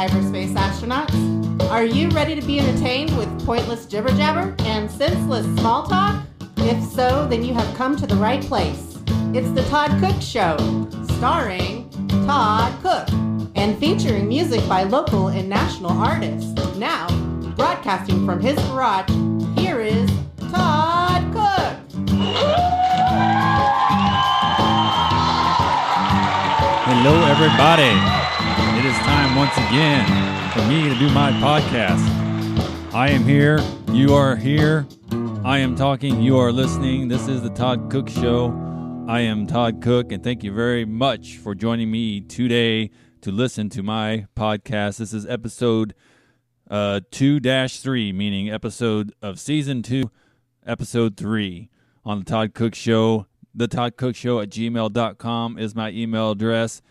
cyberspace astronauts. Are you ready to be entertained with pointless jibber-jabber and senseless small talk? If so, then you have come to the right place. It's the Todd Cook Show, starring Todd Cook, and featuring music by local and national artists. Now, broadcasting from his garage, here is Todd Cook. Hello, everybody. It is time once again for me to do my podcast. I am here. You are here. I am talking. You are listening. This is the Todd Cook Show. I am Todd Cook, and thank you very much for joining me today to listen to my podcast. This is episode 2-3, meaning episode of season 2, episode 3 on the Todd Cook Show. The Todd Cook Show at gmail.com is my email address.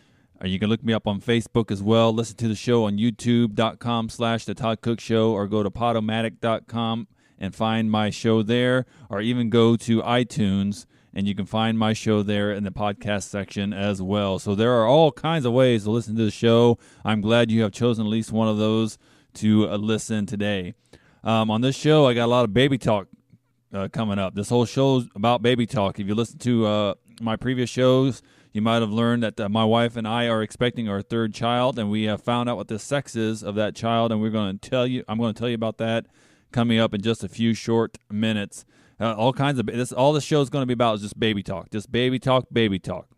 You can look me up on Facebook as well. Listen to the show on youtube.com/The Todd Cook Show, or go to podomatic.com and find my show there, or even go to iTunes and you can find my show there in the podcast section as well. So there are all kinds of ways to listen to the show. I'm glad you have chosen at least one of those to listen today. On this show, I got a lot of baby talk coming up. This whole show's about baby talk. If you listen to my previous shows, you might have learned that my wife and I are expecting our third child, and we have found out what the sex is of that child, and I'm going to tell you about that coming up in just a few short minutes. All kinds of all this show is going to be about is just baby talk, baby talk.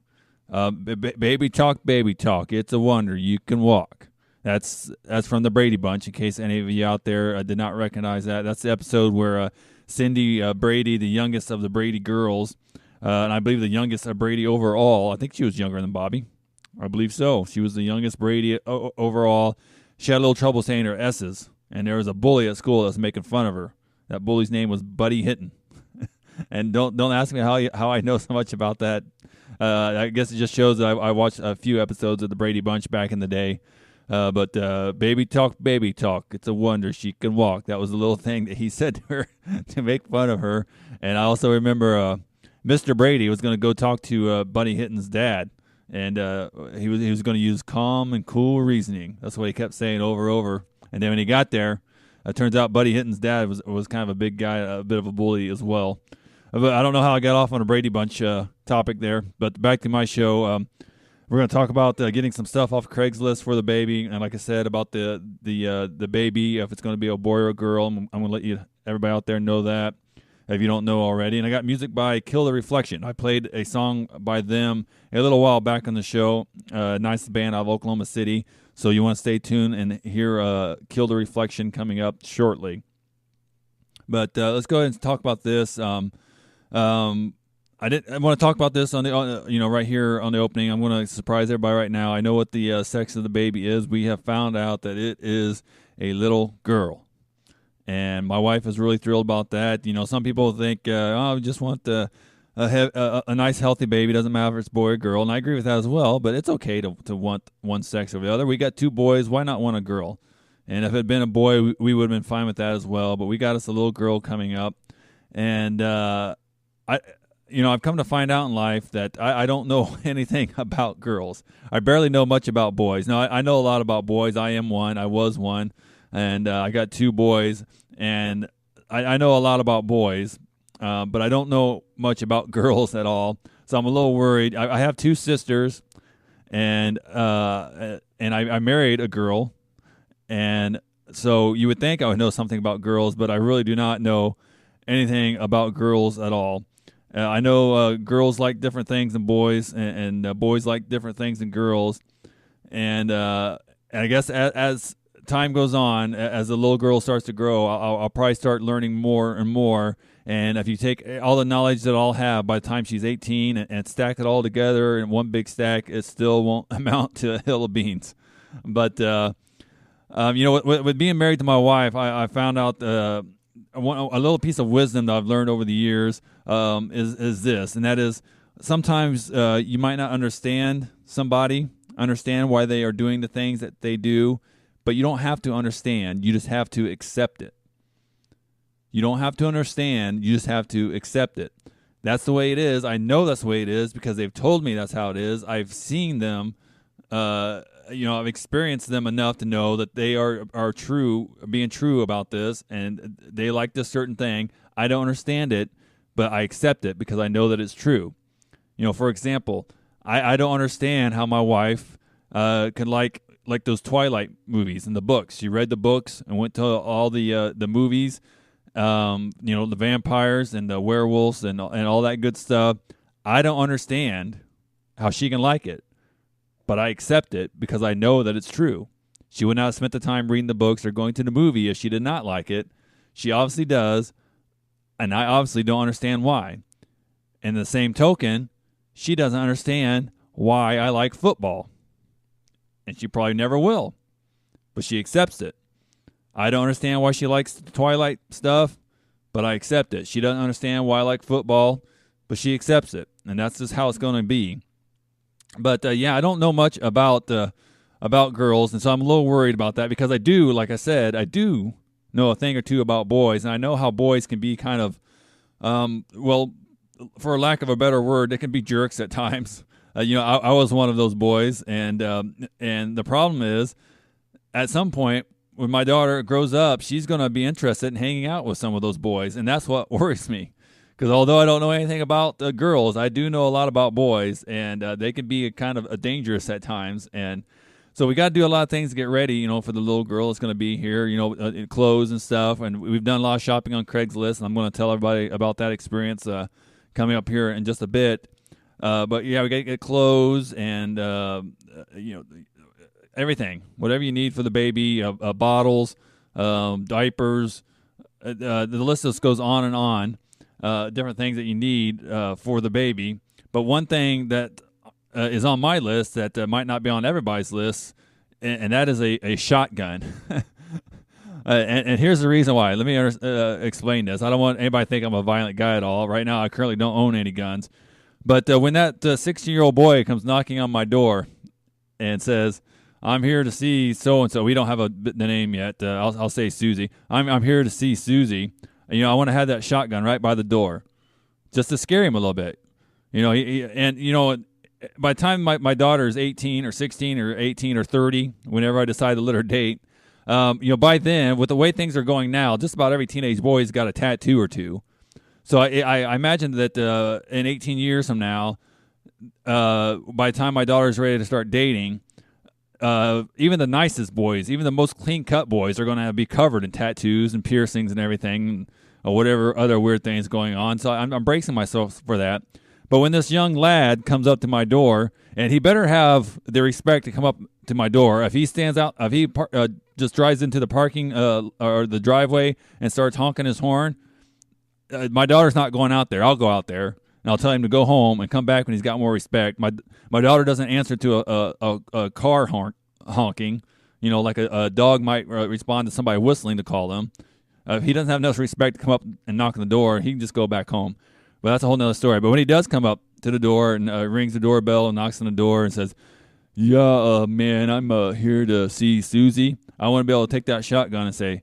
Baby talk, baby talk. It's a wonder you can walk. That's from the Brady Bunch. In case any of you out there did not recognize that, that's the episode where Cindy Brady, the youngest of the Brady girls, and I believe the youngest of Brady overall. I think she was younger than Bobby. I believe so. She was the youngest Brady overall. She had a little trouble saying her S's, and there was a bully at school that was making fun of her. That bully's name was Buddy Hitton. And don't ask me how I know so much about that. I guess it just shows that I watched a few episodes of the Brady Bunch back in the day. But baby talk, it's a wonder she can walk. That was a little thing that he said to her to make fun of her. And I also remember Mr. Brady was going to go talk to Buddy Hitton's dad, and he was going to use calm and cool reasoning. That's what he kept saying over and over. And then when he got there, it turns out Buddy Hitton's dad was kind of a big guy, a bit of a bully as well. But I don't know how I got off on a Brady Bunch topic there. But back to my show. We're going to talk about getting some stuff off Craigslist for the baby, and like I said, about the baby, if it's going to be a boy or a girl. I'm going to let everybody out there know that if you don't know already. And I got music by Kill the Reflection. I played a song by them a little while back on the show. Nice band out of Oklahoma City. So you want to stay tuned and hear Kill the Reflection coming up shortly. But let's go ahead and talk about this. I want to talk about this right here on the opening. I'm going to surprise everybody right now. I know what the sex of the baby is. We have found out that it is a little girl. And my wife is really thrilled about that. You know, some people think, we just want a nice, healthy baby. Doesn't matter if it's boy or girl. And I agree with that as well. But it's okay to want one sex over the other. We got two boys. Why not want a girl? And if it had been a boy, we would have been fine with that as well. But we got us a little girl coming up. And I've come to find out in life that I don't know anything about girls. I barely know much about boys. Now, I know a lot about boys. I am one. I was one. And I got two boys. And I know a lot about boys. But I don't know much about girls at all. So I'm a little worried. I have two sisters. And I married a girl. And so you would think I would know something about girls. But I really do not know anything about girls at all. I know girls like different things than boys, and boys like different things than girls. And I guess as time goes on, as the little girl starts to grow, I'll probably start learning more and more. And if you take all the knowledge that I'll have by the time she's 18 and stack it all together in one big stack, it still won't amount to a hill of beans. But, with being married to my wife, I found out a little piece of wisdom that I've learned over the years is this, and that is sometimes you might not understand why they are doing the things that they do, but you don't have to understand. You just have to accept it. You don't have to understand. You just have to accept it. That's the way it is. I know that's the way it is because they've told me that's how it is. I've seen them I've experienced them enough to know that they are true, being true about this, and they like this certain thing. I don't understand it, but I accept it because I know that it's true. For example, I don't understand how my wife can like those Twilight movies and the books. She read the books and went to all the movies, the vampires and the werewolves and all that good stuff. I don't understand how she can like it, but I accept it because I know that it's true. She would not have spent the time reading the books or going to the movie if she did not like it. She obviously does, and I obviously don't understand why. In the same token, she doesn't understand why I like football. And she probably never will. But she accepts it. I don't understand why she likes the Twilight stuff, but I accept it. She doesn't understand why I like football, but she accepts it. And that's just how it's going to be. But, I don't know much about girls, and so I'm a little worried about that because I do, like I said, I do know a thing or two about boys, and I know how boys can be kind of, for lack of a better word, they can be jerks at times. I was one of those boys, and the problem is, at some point, when my daughter grows up, she's going to be interested in hanging out with some of those boys, and that's what worries me. Because although I don't know anything about girls, I do know a lot about boys, and they can be kind of dangerous at times. And so we got to do a lot of things to get ready, for the little girl that's going to be here, clothes and stuff. And we've done a lot of shopping on Craigslist, and I'm going to tell everybody about that experience coming up here in just a bit. But we got to get clothes and everything, whatever you need for the baby, bottles, diapers. The list just goes on and on. Different things that you need for the baby. But one thing that is on my list that might not be on everybody's list, and that is a shotgun. And here's the reason why. Let me explain this. I don't want anybody to think I'm a violent guy at all. Right now, I currently don't own any guns. But when that 16-year-old boy comes knocking on my door and says, "I'm here to see so-and-so," we don't have the name yet. I'll say Susie. I'm here to see Susie. I want to have that shotgun right by the door, just to scare him a little bit. By the time my daughter is 18 or 16 or 18 or 30, whenever I decide to let her date, by then, with the way things are going now, just about every teenage boy's got a tattoo or two. So I imagine that in 18 years from now, by the time my daughter's ready to start dating, even the nicest boys, even the most clean-cut boys are going to be covered in tattoos and piercings and everything, or whatever other weird things going on. So I'm bracing myself for that. But when this young lad comes up to my door, and he better have the respect to come up to my door. If he stands out, if he just drives into the parking or the driveway and starts honking his horn, my daughter's not going out there. I'll go out there. And I'll tell him to go home and come back when he's got more respect. My daughter doesn't answer to a car honking, like a dog might respond to somebody whistling to call them. If he doesn't have enough respect to come up and knock on the door, he can just go back home. But that's a whole nother story. But when he does come up to the door and rings the doorbell and knocks on the door and says, "Yeah, man, I'm here to see Susie," I want to be able to take that shotgun and say,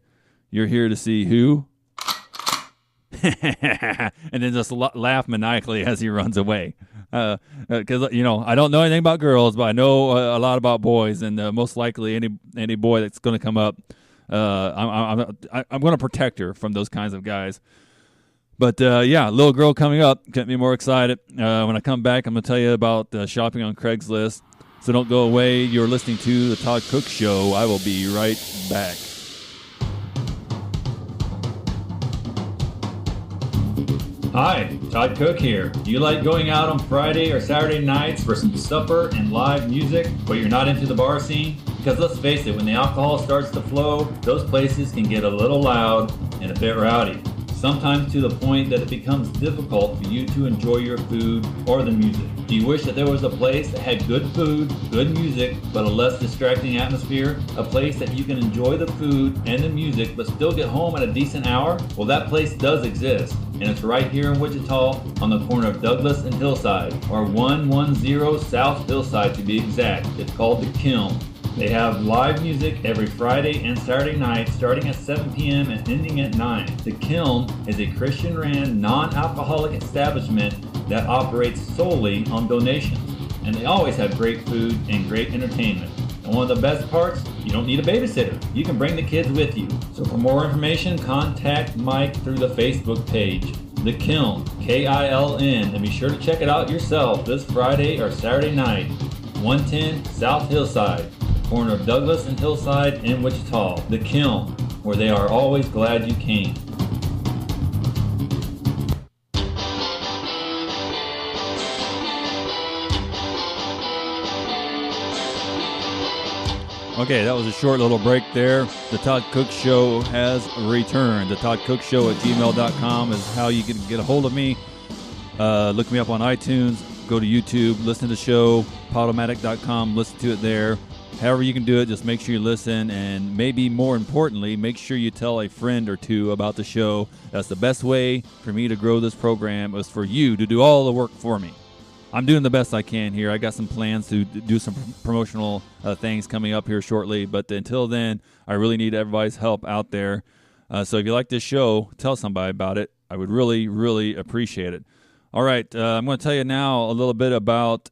"You're here to see who?" And then just laugh maniacally as he runs away. Because I don't know anything about girls, but I know a lot about boys, and most likely any boy that's going to come up, I'm going to protect her from those kinds of guys. But little girl coming up, get me more excited. When I come back, I'm going to tell you about shopping on Craigslist. So don't go away. You're listening to the Todd Cook Show. I will be right back. Hi, Todd Cook here. Do you like going out on Friday or Saturday nights for some supper and live music, but you're not into the bar scene? Because let's face it, when the alcohol starts to flow, those places can get a little loud and a bit rowdy. Sometimes to the point that it becomes difficult for you to enjoy your food or the music. Do you wish that there was a place that had good food, good music, but a less distracting atmosphere? A place that you can enjoy the food and the music, but still get home at a decent hour? Well, that place does exist, and it's right here in Wichita on the corner of Douglas and Hillside, or 110 South Hillside to be exact. It's called The Kiln. They have live music every Friday and Saturday night, starting at 7 p.m. and ending at 9. The Kiln is a Christian-ran, non-alcoholic establishment that operates solely on donations, and they always have great food and great entertainment. And one of the best parts, you don't need a babysitter. You can bring the kids with you. So for more information, contact Mike through the Facebook page, The Kiln, K-I-L-N, and be sure to check it out yourself this Friday or Saturday night, 110 South Hillside, corner of Douglas and Hillside in Wichita. The Kiln, where they are always glad you came. Okay, that was a short little break there. The Todd Cook Show has returned. The Todd Cook Show at gmail.com is how you can get a hold of me. Look me up on iTunes, go to YouTube, listen to the show, Podomatic.com, listen to it there. However you can do it, just make sure you listen, and maybe more importantly, make sure you tell a friend or two about the show. That's the best way for me to grow this program, is for you to do all the work for me. I'm doing the best I can here. I got some plans to do some promotional things coming up here shortly, but until then, I really need everybody's help out there. So if you like this show, tell somebody about it. I would really, really appreciate it. All right, I'm going to tell you now a little bit about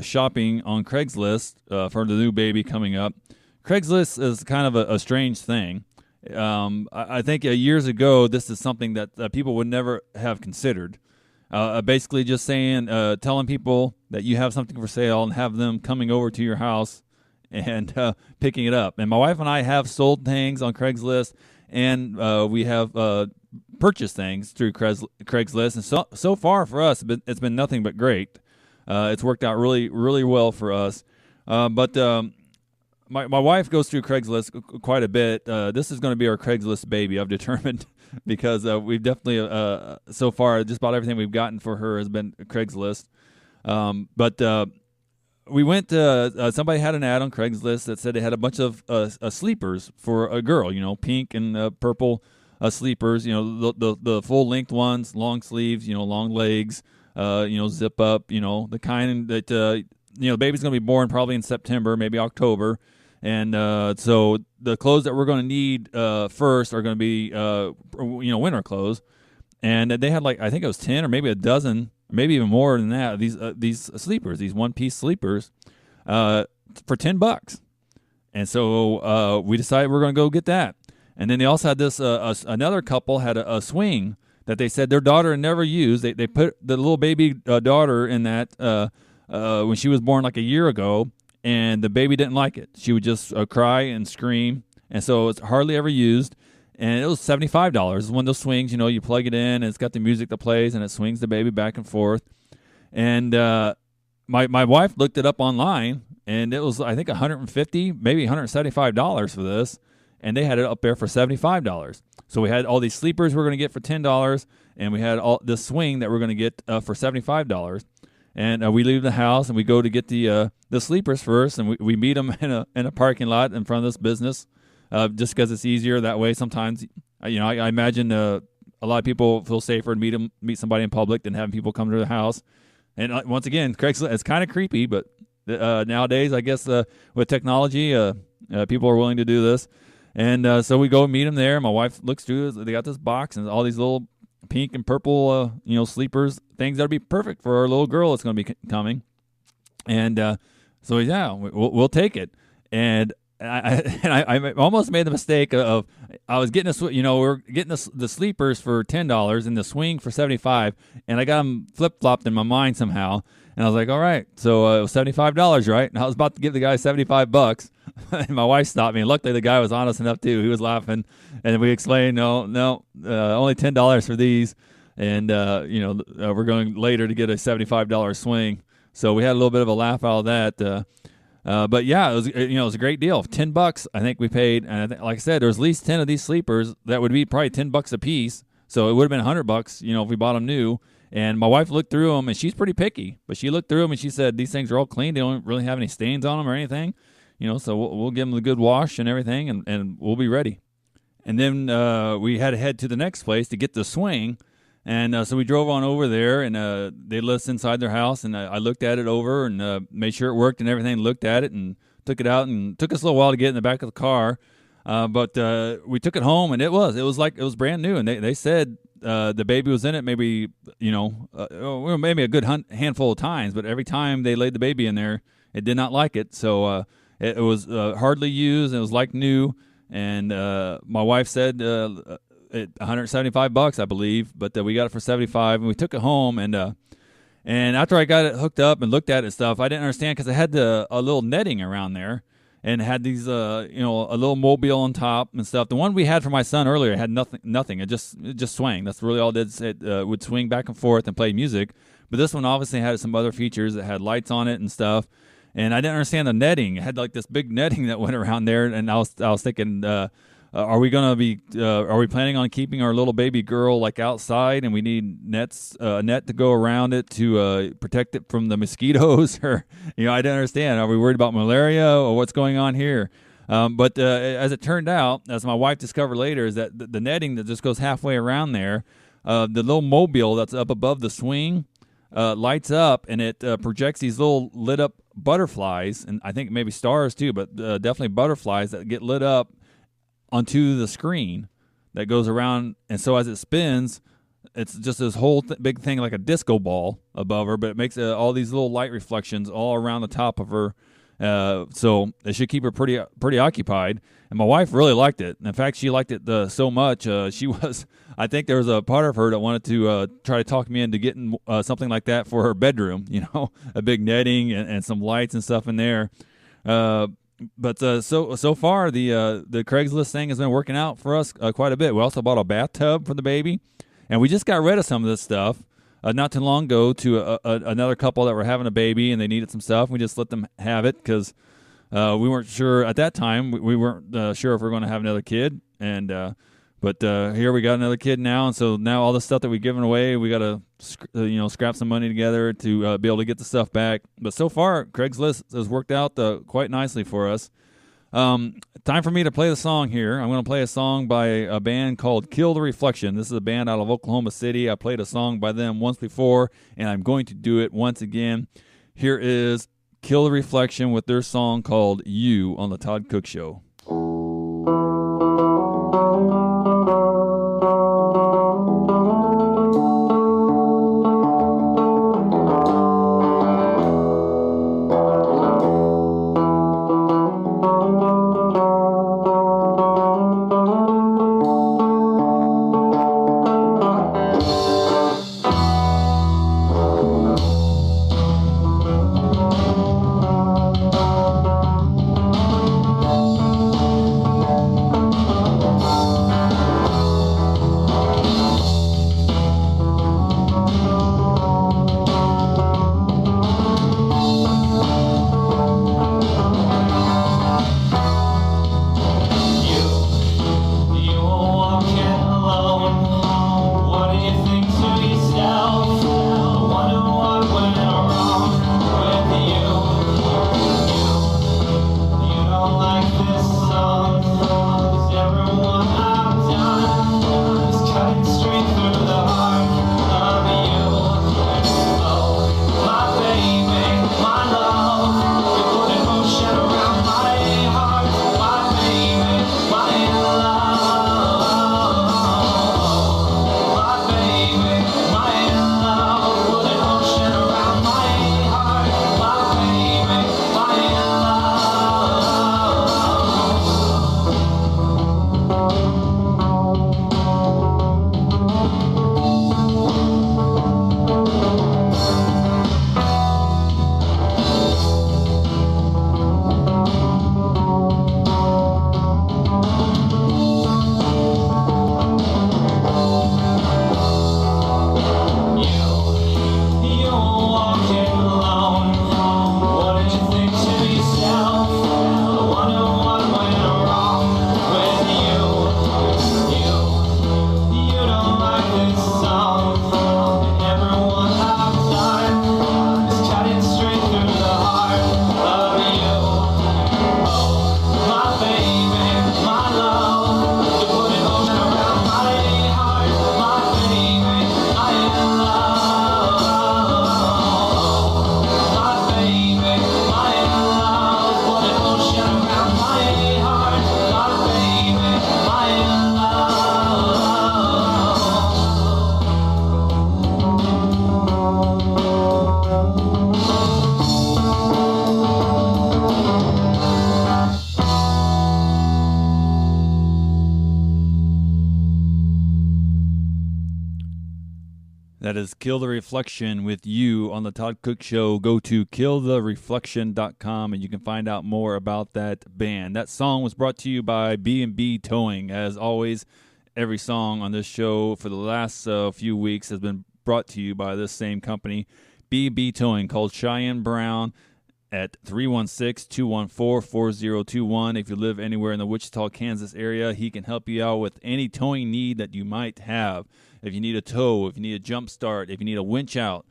shopping on Craigslist for the new baby coming up. Craigslist is kind of a strange thing. I think years ago, this is something that people would never have considered. Basically just saying, telling people that you have something for sale and have them coming over to your house and picking it up. And my wife and I have sold things on Craigslist, and we have purchased things through Craigslist. And so far for us, it's been nothing but great. It's worked out really, really well for us. But my wife goes through Craigslist quite a bit. This is going to be our Craigslist baby, I've determined. Because we've definitely, so far, just about everything we've gotten for her has been Craigslist. But we went to, somebody had an ad on Craigslist that said they had a bunch of sleepers for a girl, pink and purple sleepers, the full-length ones, long sleeves, long legs, zip up, the kind that, the baby's going to be born probably in September, maybe October. And so the clothes that we're going to need first are going to be, winter clothes. And they had I think it was 10 or maybe a dozen, maybe even more than that, these sleepers, these one-piece sleepers for $10. And so we decided we're going to go get that. And then they also had this, another couple had a swing that they said their daughter had never used. They put the little baby daughter in that when she was born a year ago. And the baby didn't like it. She would just cry and scream, and so it's hardly ever used. And it was $75. It's one of those swings, you plug it in, and it's got the music that plays, and it swings the baby back and forth. And my wife looked it up online, and it was, I think, $150, maybe $175 for this, and they had it up there for $75. So we had all these sleepers we're going to get for $10, and we had all this swing that we're going to get for $75. And we leave the house and we go to get the sleepers first, and we meet them in a parking lot in front of this business, just because it's easier that way. Sometimes, I imagine a lot of people feel safer to meet somebody in public than having people come to the house. And once again, Craigslist, it's kind of creepy, but nowadays, I guess with technology, people are willing to do this. And so we go meet them there. My wife looks through. They got this box and all these little pink and purple, sleepers, things that would be perfect for our little girl that's going to be coming. And so, yeah, we'll take it. And I almost made the mistake of I was getting we're getting the sleepers for $10 and the swing for $75, and I got them flip-flopped in my mind somehow. And I was like, all right, so it was $75, right? And I was about to give the guy $75, and my wife stopped me. And luckily, the guy was honest enough too. He was laughing, and we explained, no, only $10 for these, and we're going later to get a $75 swing. So we had a little bit of a laugh out of that. But yeah, it was a great deal. $10, I think we paid, and like I said, there's at least 10 of these sleepers that would be probably $10 a piece. So it would have been $100, if we bought them new. And my wife looked through them, and she's pretty picky, but she looked through them and she said these things are all clean. They don't really have any stains on them or anything, So we'll give them a good wash and everything, and we'll be ready. And then we had to head to the next place to get the swing. And so we drove on over there, and they let us inside their house, and I looked at it over and made sure it worked and everything, looked at it and took it out, and took us a little while to get in the back of the car. But we took it home, and it was brand new. And they said the baby was in it maybe, maybe a good handful of times, but every time they laid the baby in there, it did not like it. So It was hardly used. It was like new. And my wife said $175, I believe, but we got it for 75, and we took it home. And after I got it hooked up and looked at it and stuff, I didn't understand because it had a little netting around there, and it had these a little mobile on top and stuff. The one we had for my son earlier had nothing. It just swang. That's really all it did. It would swing back and forth and play music. But this one obviously had some other features. It had lights on it and stuff. And I didn't understand the netting. It had like this big netting that went around there, and I was thinking, are we planning on keeping our little baby girl like outside, and we need a net to go around it to protect it from the mosquitoes? Or I didn't understand. Are we worried about malaria or what's going on here? But as it turned out, as my wife discovered later, is that the netting that just goes halfway around there, the little mobile that's up above the swing, lights up, and it projects these little lit up butterflies, and I think maybe stars too, but definitely butterflies that get lit up onto the screen that goes around. And so as it spins, it's just this whole big thing like a disco ball above her, but it makes all these little light reflections all around the top of her. So it should keep her pretty occupied. And my wife really liked it. In fact, she liked it so much. I think there was a part of her that wanted to try to talk me into getting something like that for her bedroom, a big netting and some lights and stuff in there. But so far, the Craigslist thing has been working out for us quite a bit. We also bought a bathtub for the baby, and we just got rid of some of this stuff not too long ago to another couple that were having a baby, and they needed some stuff. We just let them have it because we weren't sure at that time. We weren't sure if we were going to have another kid, but here we got another kid now, and so now all the stuff that we've given away, we got to scrap some money together to be able to get the stuff back. But so far, Craigslist has worked out quite nicely for us. Time for me to play the song here. I'm going to play a song by a band called Kill the Reflection. This is a band out of Oklahoma City. I played a song by them once before, and I'm going to do it once again. Here is Kill the Reflection with their song called You on the Todd Cook Show. That is Kill the Reflection with you on the Todd Cook Show. Go to killthereflection.com and you can find out more about that band. That song was brought to you by B&B Towing. As always, every song on this show for the last few weeks has been brought to you by this same company, B&B Towing, called Cheyenne Brown at 316-214-4021. If you live anywhere in the Wichita, Kansas area, he can help you out with any towing need that you might have. If you need a tow, if you need a jump start, if you need a winch out,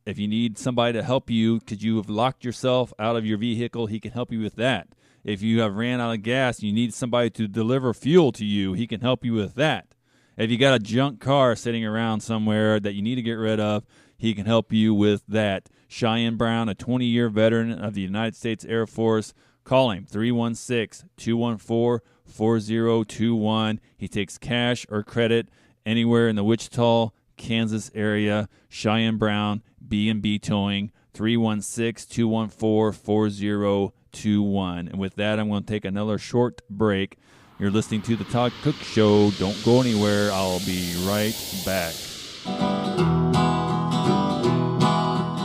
if you need somebody to help you because you have locked yourself out of your vehicle, he can help you with that. If you have ran out of gas, you need somebody to deliver fuel to you, he can help you with that. If you got a junk car sitting around somewhere that you need to get rid of, he can help you with that. Cheyenne Brown, a 20-year veteran of the United States Air Force. Call him, 316-214-4021. He takes cash or credit anywhere in the Wichita, Kansas area. Cheyenne Brown, B&B Towing, 316-214-4021. And with that, I'm going to take another short break. You're listening to The Todd Cook Show. Don't go anywhere. I'll be right back.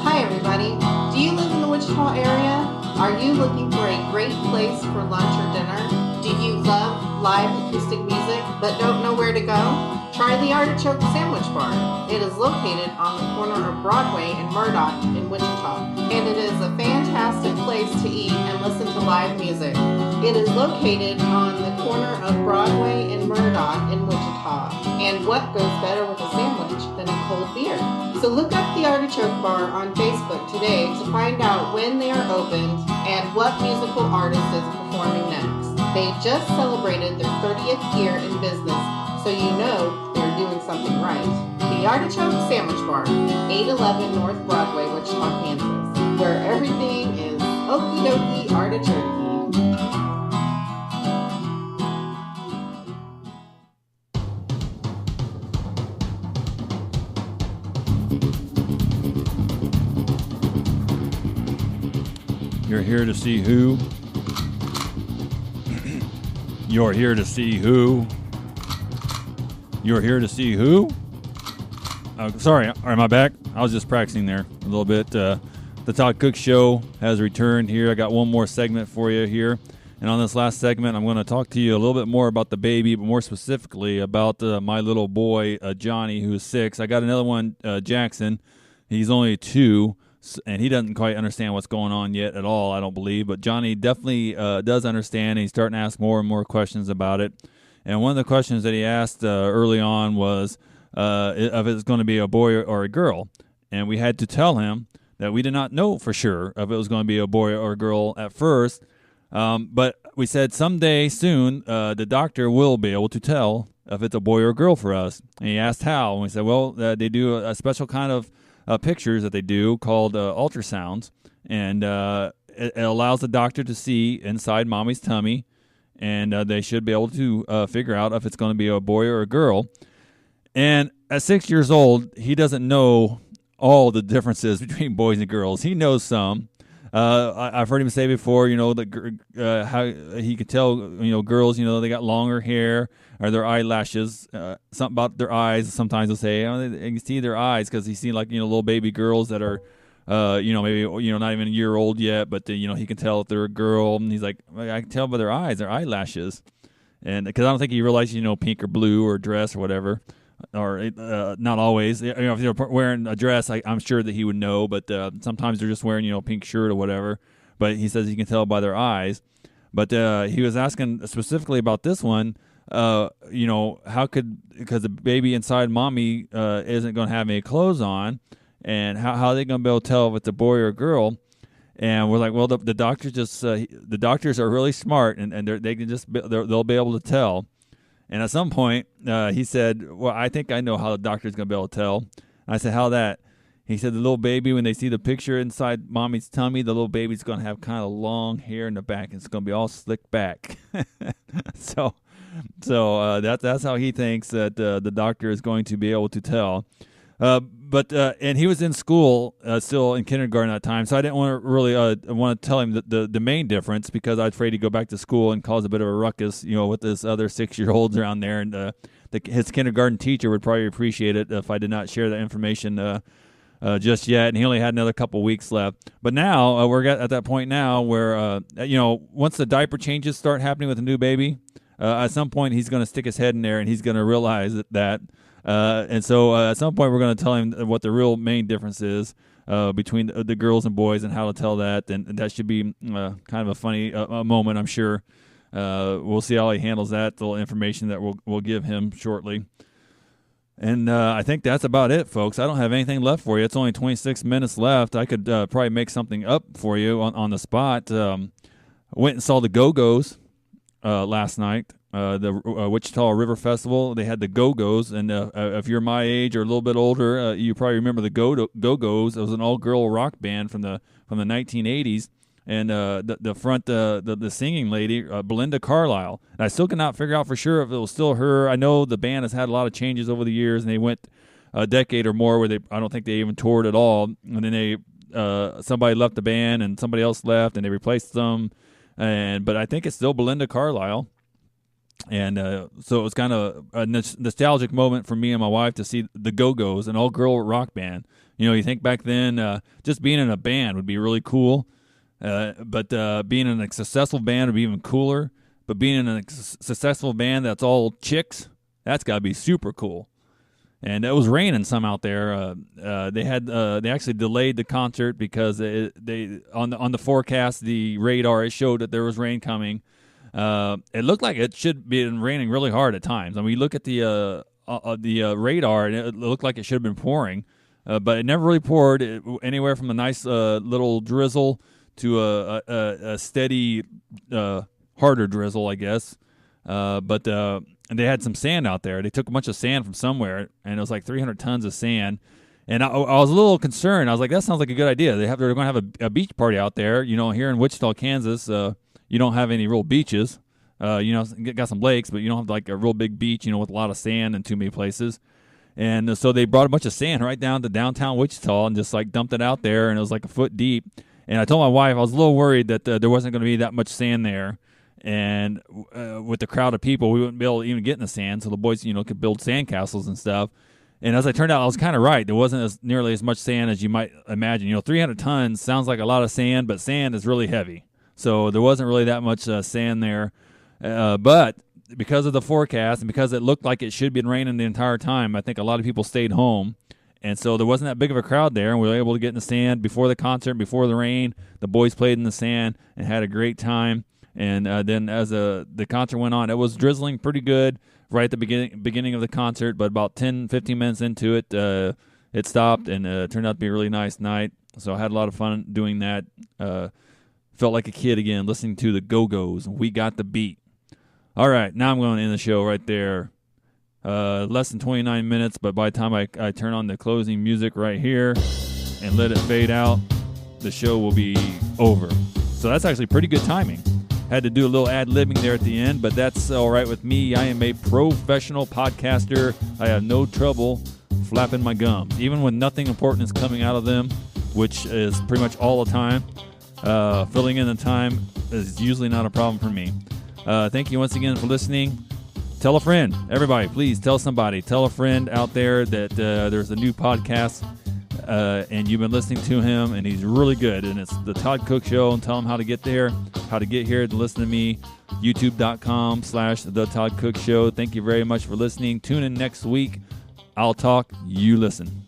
Hi, everybody. Do you live in the Wichita area? Are you looking for a great place for lunch or dinner? Do you love live acoustic music but don't know where to go? Try the Artichoke Sandwich Bar. It is located on the corner of Broadway and Murdoch in Wichita, and it is a fantastic place to eat and listen to live music. It is located on the corner of Broadway and Murdoch in Wichita, and what goes better with a sandwich than a cold beer? So look up the Artichoke Bar on Facebook today to find out when they are opened and what musical artist is performing next. They just celebrated their 30th year in business, so you know they're doing something right. The Artichoke Sandwich Bar, 811 North Broadway, Wichita, Kansas, where everything is okie dokie artichoke. You're here to see who? You're here to see who? You're here to see who? Sorry, am I back? I was just practicing there a little bit. The Todd Cook Show has returned here. I got one more segment for you here. And on this last segment, I'm going to talk to you a little bit more about the baby, but more specifically about my little boy, Johnny, who's 6. I got another one, Jackson. He's only 2. And he doesn't quite understand what's going on yet at all, I don't believe. But Johnny definitely does understand, and he's starting to ask more and more questions about it. And one of the questions that he asked early on was if it's going to be a boy or a girl. And we had to tell him that we did not know for sure if it was going to be a boy or a girl at first. But we said someday soon the doctor will be able to tell if it's a boy or a girl for us. And he asked how. And we said, well, they do a special kind of pictures that they do called ultrasounds, and it allows the doctor to see inside mommy's tummy, and they should be able to figure out if it's going to be a boy or a girl. And at 6 years old, he doesn't know all the differences between boys and girls. He knows some. I've heard him say before, that how he could tell, girls, they got longer hair or their eyelashes, something about their eyes. Sometimes they'll say, you can see their eyes because he's seen little baby girls that are, maybe, not even a year old yet, but, he can tell if they're a girl. And he's like, I can tell by their eyes, their eyelashes. And because I don't think he realizes, pink or blue or dress or whatever. Or not always. If they're wearing a dress, I'm sure that he would know. But sometimes they're just wearing, pink shirt or whatever. But he says he can tell by their eyes. But he was asking specifically about this one. How could, because the baby inside mommy isn't going to have any clothes on, and how are they going to be able to tell if it's a boy or a girl? And we're like, well, the doctors the doctors are really smart, and they can they'll be able to tell. And at some point, he said, well, I think I know how the doctor's going to be able to tell. I said, how that? He said the little baby, when they see the picture inside mommy's tummy, the little baby's going to have kind of long hair in the back, and it's going to be all slicked back. So that's how he thinks that the doctor is going to be able to tell. And he was in school, still in kindergarten at that time, so I didn't want to really want to tell him the main difference because I was afraid he'd go back to school and cause a bit of a ruckus, with this other 6-year-olds around there. And his kindergarten teacher would probably appreciate it if I did not share that information just yet. And he only had another couple weeks left. But now we're at that point now where once the diaper changes start happening with a new baby, at some point he's going to stick his head in there and he's going to realize that. And so at some point we're going to tell him what the real main difference is between the girls and boys and how to tell that. And that should be kind of a funny moment, I'm sure. We'll see how he handles that, the information that we'll give him shortly. And I think that's about it, folks. I don't have anything left for you. It's only 26 minutes left. I could probably make something up for you on the spot. Went and saw the Go-Go's last night. The Wichita River Festival, they had the Go-Go's, and if you're my age or a little bit older, you probably remember the Go-Go's. It was an all-girl rock band from the 1980s, and the singing lady, Belinda Carlisle. And I still cannot figure out for sure if it was still her. I know the band has had a lot of changes over the years, and they went a decade or more where I don't think they even toured at all. And then somebody left the band, and somebody else left, and they replaced them. But I think it's still Belinda Carlisle. And so it was kind of a nostalgic moment for me and my wife to see the Go-Go's, an all-girl rock band. You think back then, just being in a band would be really cool. But being in a successful band would be even cooler. But being in a successful band that's all chicks, that's got to be super cool. And it was raining some out there. They actually delayed the concert because they on the forecast, the radar, it showed that there was rain coming. It looked like it should be raining really hard at times. I mean, you look at the radar, and it looked like it should have been pouring, but it never really poured. Anywhere from a nice little drizzle to a steady, harder drizzle, I guess. But they had some sand out there. They took a bunch of sand from somewhere, and it was like 300 tons of sand. And I was a little concerned. I was like, that sounds like a good idea. They're going to have a beach party out there. Here in Wichita, Kansas, you don't have any real beaches. Got some lakes, but you don't have like a real big beach, with a lot of sand in too many places. And so they brought a bunch of sand right down to downtown Wichita and just like dumped it out there, and it was like a foot deep. And I told my wife I was a little worried that there wasn't going to be that much sand there. And with the crowd of people, we wouldn't be able to even get in the sand. So the boys, could build sand castles and stuff. And as it turned out, I was kind of right. There wasn't nearly as much sand as you might imagine. 300 tons sounds like a lot of sand, but sand is really heavy. So there wasn't really that much sand there. But because of the forecast and because it looked like it should be raining the entire time, I think a lot of people stayed home. And so there wasn't that big of a crowd there, and we were able to get in the sand before the concert, before the rain. The boys played in the sand and had a great time. And then as the concert went on, it was drizzling pretty good right at the beginning of the concert, but about 10, 15 minutes into it, it stopped, and it turned out to be a really nice night. So I had a lot of fun doing that. Felt like a kid again, listening to the Go-Go's, and we got the beat. All right, now I'm going to end the show right there. Less than 29 minutes, but by the time I turn on the closing music right here and let it fade out, the show will be over. So that's actually pretty good timing. Had to do a little ad-libbing there at the end, but that's all right with me. I am a professional podcaster. I have no trouble flapping my gums, even when nothing important is coming out of them, which is pretty much all the time. Filling in the time is usually not a problem for me. Thank you once again for listening. Tell a friend. Everybody, please tell somebody. Tell a friend out there that there's a new podcast and you've been listening to him, and he's really good. And it's the Todd Cook Show. And tell him how to get there, how to get here to listen to me. YouTube.com/The Todd Cook Show. Thank you very much for listening. Tune in next week. I'll talk. You listen.